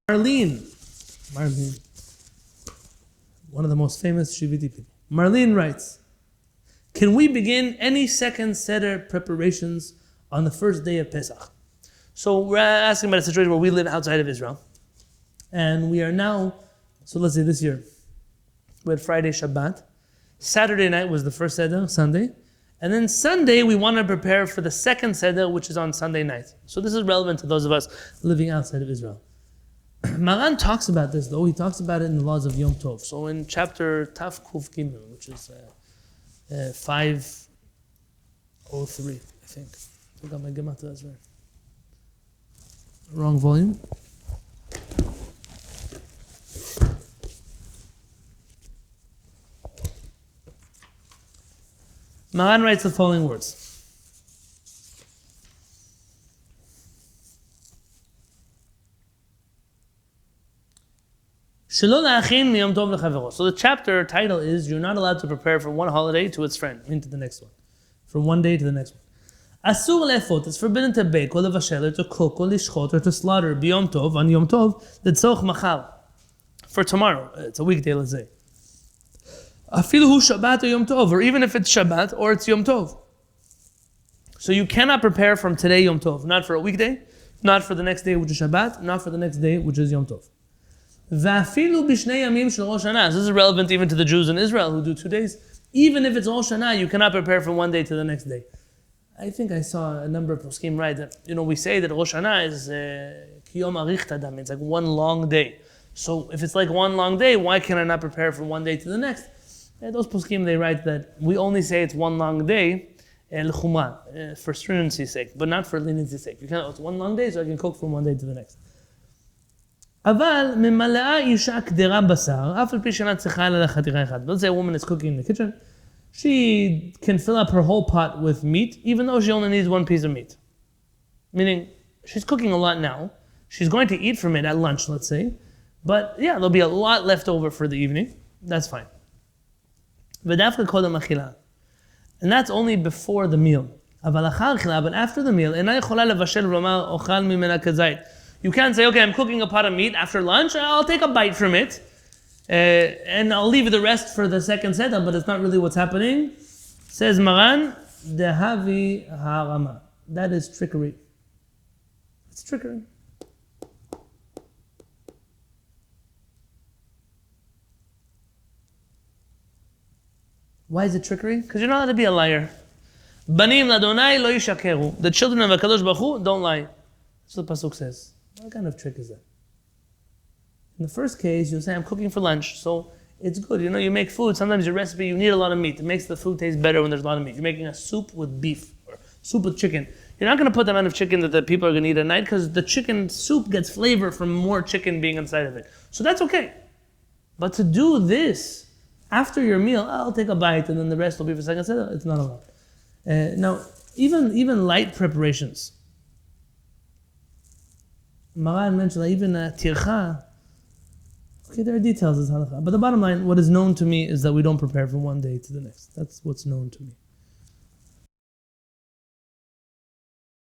Marlene, one of the most famous Shiviti people. Marlene writes, can we begin any second Seder preparations on the first day of Pesach? So we're asking about a situation where we live outside of Israel. And we are now, so let's say this year, we had Friday Shabbat. Saturday night was the first Seder, Sunday. And then Sunday, we want to prepare for the second Seder, which is on Sunday night. So this is relevant to those of us living outside of Israel. Maran talks about this, though. He talks about it in the laws of Yom Tov. So in chapter Taf Kuf Gimel, which is 503, I think. I got my Gemara, that's right. Wrong volume. Maran writes the following words. So the chapter title is, you're not allowed to prepare from one holiday to its friend, into the next one. From one day to the next one. Asur lefot, it's forbidden to bake, or levashel, or to cook, or lishchot, or to slaughter, b'yom tov, on Yom Tov, l'tzoch machal, for tomorrow. It's a weekday, let's say. Afilu hu Shabbat or Yom Tov, or even if it's Shabbat or it's Yom Tov. So you cannot prepare from today Yom Tov, not for a weekday, not for the next day which is Shabbat, not for the next day which is Yom Tov. This is relevant even to the Jews in Israel who do 2 days. Even if it's Rosh Hashanah, you cannot prepare from one day to the next day. I think I saw a number of poskim write that, we say that Rosh Hashanah is Kiyom Arich Tadam, it's like one long day. So if it's like one long day, why can I not prepare from one day to the next? Those poskim, they write that we only say it's one long day, for stringency's sake, but not for leniency's sake. You can't, it's one long day, so I can cook from one day to the next. Let's say a woman is cooking in the kitchen. She can fill up her whole pot with meat, even though she only needs one piece of meat. Meaning, she's cooking a lot now. She's going to eat from it at lunch, let's say. But yeah, there'll be a lot left over for the evening. That's fine. And that's only before the meal. But after the meal, you can't say, okay, I'm cooking a pot of meat after lunch, I'll take a bite from it, and I'll leave the rest for the second Seder, but it's not really what's happening. Says Maran, Dehavi harama. That is trickery. It's trickery. Why is it trickery? Because you're not allowed to be a liar. Banim ladonai lo yishakeru. The children of HaKadosh Baruch Hu don't lie. That's what the Pasuk says. What kind of trick is that? In the first case, you'll say, I'm cooking for lunch, so it's good. You make food, sometimes your recipe, you need a lot of meat. It makes the food taste better when there's a lot of meat. You're making a soup with beef, or soup with chicken. You're not going to put the amount of chicken that the people are going to eat at night, because the chicken soup gets flavor from more chicken being inside of it. So that's okay. But to do this, after your meal, I'll take a bite, and then the rest will be for second Seder, it's not allowed. Now, even light preparations, Maran mentioned that even tircha, okay, there are details as halakha. But the bottom line, what is known to me is that we don't prepare from one day to the next. That's what's known to me.